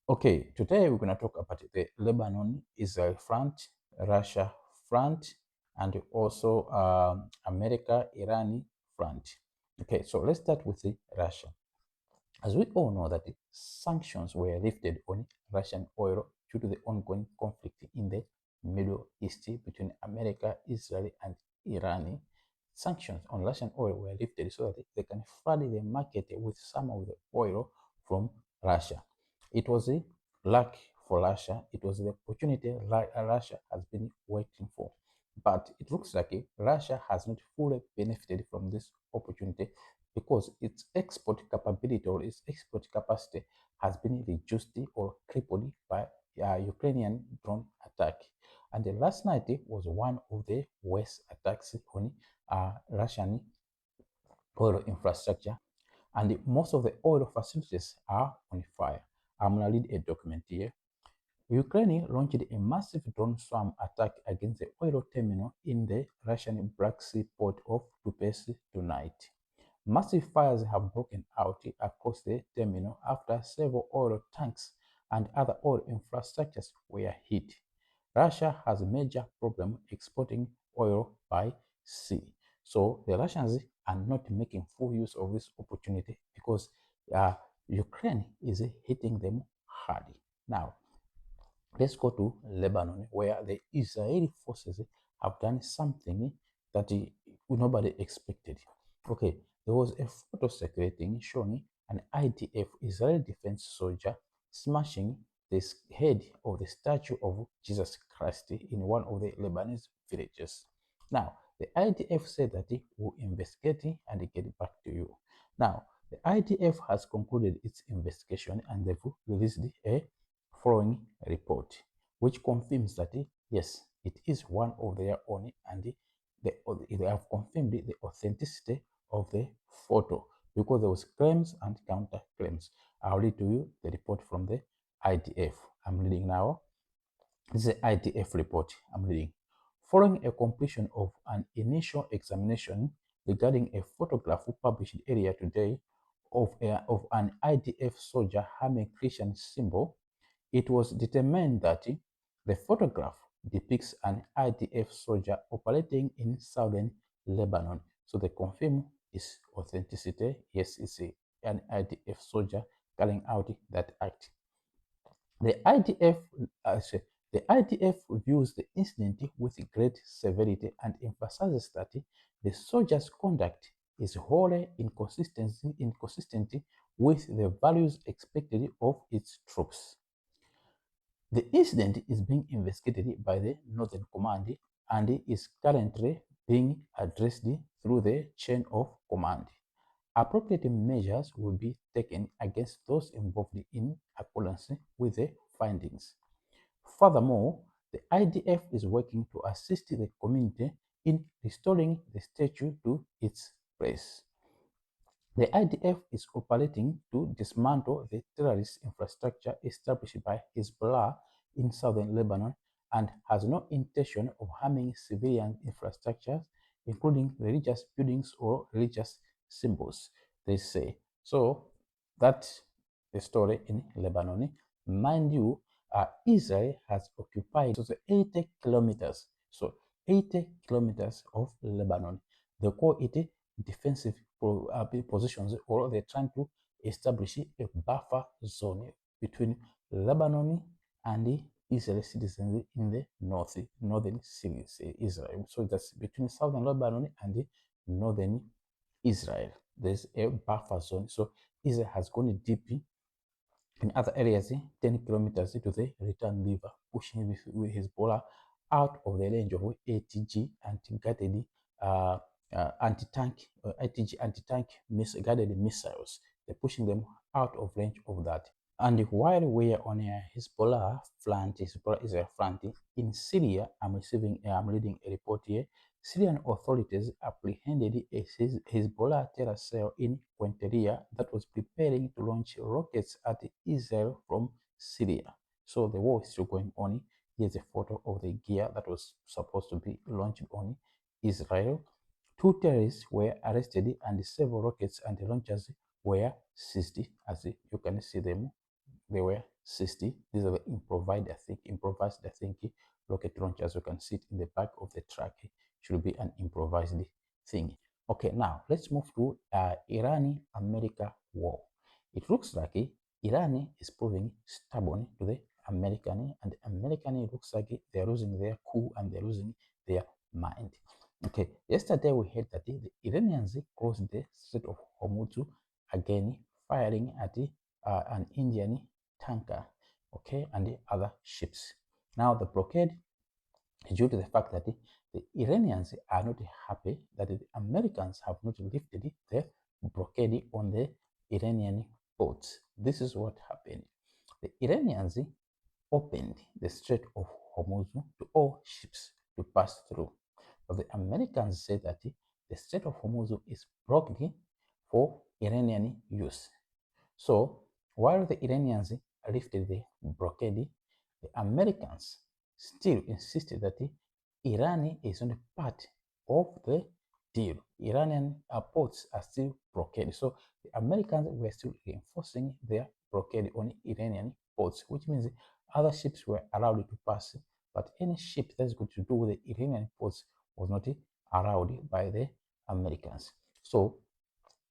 Okay, today we're going to talk about the Lebanon-Israel front, Russia front, and also America-Iran front. Okay, so let's start with the Russia. As we all know that the sanctions were lifted on Russian oil due to the ongoing conflict in the Middle East between America, Israel, and Iran. Sanctions on Russian oil were lifted so that they can flood the market with some of the oil from Russia. It was a luck for Russia. It was the opportunity Russia has been waiting for. But it looks like Russia has not fully benefited from this opportunity because its export capability or its export capacity has been reduced or crippled by Ukrainian drone attack. And last night was one of the worst attacks on Russian oil infrastructure, and most of the oil facilities are on fire. I'm going to read a document here. Ukraine launched a massive drone swarm attack against the oil terminal in the Russian Black Sea port of Tuapse tonight. Massive fires have broken out across the terminal after several oil tanks and other oil infrastructures were hit. Russia has a major problem exporting oil by sea. So the Russians are not making full use of this opportunity because Ukraine is hitting them hard. Now, let's go to Lebanon, where the Israeli forces have done something that nobody expected. Okay, there was a photo circulating showing an IDF Israeli defense soldier smashing the head of the statue of Jesus Christ in one of the Lebanese villages. Now, the IDF said that it will investigate and get back to you. Now, the IDF has concluded its investigation and they've released a following report, which confirms that yes, it is one of their own, and they have confirmed the authenticity of the photo because there was claims and counter claims. I'll read to you the report from the IDF. I'm reading now. This is the IDF report. I'm reading. Following a completion of an initial examination regarding a photograph published earlier today of an IDF soldier harming Christian symbol, it was determined that the photograph depicts an IDF soldier operating in southern Lebanon. So they confirm its authenticity. Yes, it's an IDF soldier carrying out that act. The IDF, the IDF views the incident with great severity and emphasizes that the soldier's conduct is wholly inconsistent with the values expected of its troops. The incident is being investigated by the Northern Command and is currently being addressed through the chain of command. Appropriate measures will be taken against those involved in accordance with the findings. Furthermore, the IDF is working to assist the community in restoring the statue to its place. The IDF is operating to dismantle the terrorist infrastructure established by Hezbollah in southern Lebanon and has no intention of harming civilian infrastructures, including religious buildings or religious symbols, they say. So that's the story in Lebanon. Mind you, Israel has occupied 80 kilometers. So 80 kilometers of Lebanon. They call it defensive positions, or they're trying to establish a buffer zone between Lebanon and the Israeli citizens in the northern cities, Israel. So that's between southern Lebanon and the northern Israel. There's a buffer zone. So Israel has gone deep in other areas, 10 kilometers to the return river, pushing with Hezbollah out of the range of ATG anti-guided anti-tank ATG anti-tank guided missiles. They're pushing them out of range of that. And while we are on a Hezbollah front in Syria, I'm reading a report here. Syrian authorities apprehended a Hezbollah terror cell in Quinteria that was preparing to launch rockets at Israel from Syria. So the war is still going on. Here's a photo of the gear that was supposed to be launched on Israel. 2 terrorists were arrested and several rockets and launchers were seized, as you can see them There were 60. These are the improvised rocket launcher. As you can see it in the back of the truck. Should be an improvised thing. Okay, now let's move to Iran-America war. It looks like Iran is proving stubborn to the American, and the American looks like they're losing their cool and they're losing their mind. Okay, yesterday we heard that the Iranians crossed the Strait of Hormuz again, firing at an Indian tanker, okay, and the other ships. Now the blockade is due to the fact that the Iranians are not happy that the Americans have not lifted the blockade on the Iranian ports. This is what happened. The Iranians opened the Strait of Hormuz to all ships to pass through. But the Americans say that the Strait of Hormuz is blocked for Iranian use. So while the Iranians lifted the blockade, the Americans still insisted that Iran is not part of the deal. Iranian ports are still blockaded. So the Americans were still reinforcing their blockade on Iranian ports, which means other ships were allowed to pass, but any ship that's going to do with the Iranian ports was not allowed by the Americans. So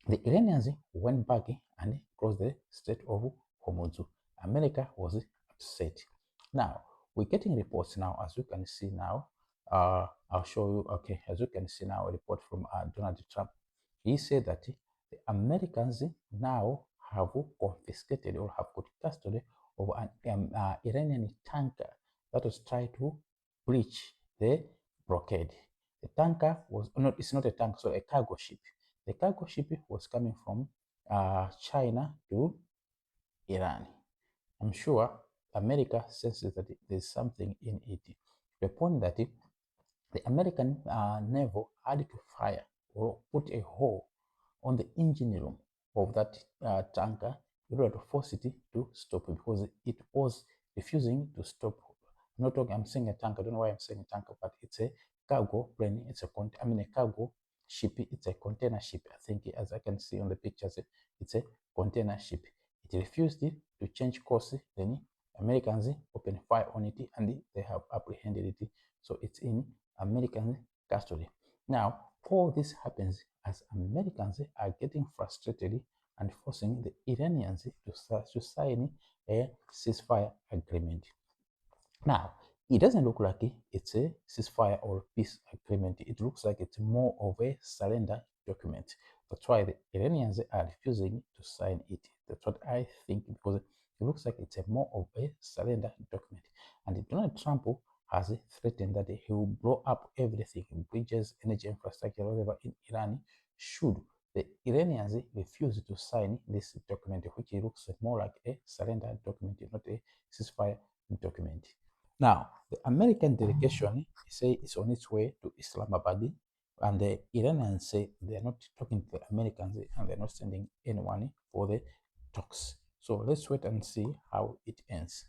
the Iranians went back and crossed the Strait of Hormuz. America was upset. Now, we're getting reports now, as you can see now. I'll show you, okay, as you can see now, a report from Donald Trump. He said that the Americans now have confiscated or have got custody of an Iranian tanker that was trying to breach the blockade. The tanker was, no, it's not a tanker, so a cargo ship. The cargo ship was coming from China to Iran. I'm sure America senses that there's something in it. To the point that the American naval had to fire or put a hole on the engine room of that tanker in order to force it to stop because it was refusing to stop. I'm saying a tanker. I don't know why I'm saying a tanker, but it's a cargo plane. It's a cargo ship. It's a container ship. I think, as I can see on the pictures, it's a container ship. It refused to change course. Then Americans opened fire on it, and they have apprehended it. So it's in American custody. Now, all this happens as Americans are getting frustrated and forcing the Iranians to sign a ceasefire agreement. Now, it doesn't look like it's a ceasefire or peace agreement. It looks like it's more of a surrender document. That's why the Iranians are refusing to sign it. That's what I think, because it looks like it's a more of a surrender document. And Donald Trump has threatened that he will blow up everything, bridges, energy infrastructure, whatever in Iran, should the Iranians refuse to sign this document, which looks more like a surrender document, not a ceasefire document. Now, the American delegation say is on its way to Islamabad, and the Iranians say they're not talking to the Americans and they're not sending anyone for the talks. So let's wait and see how it ends.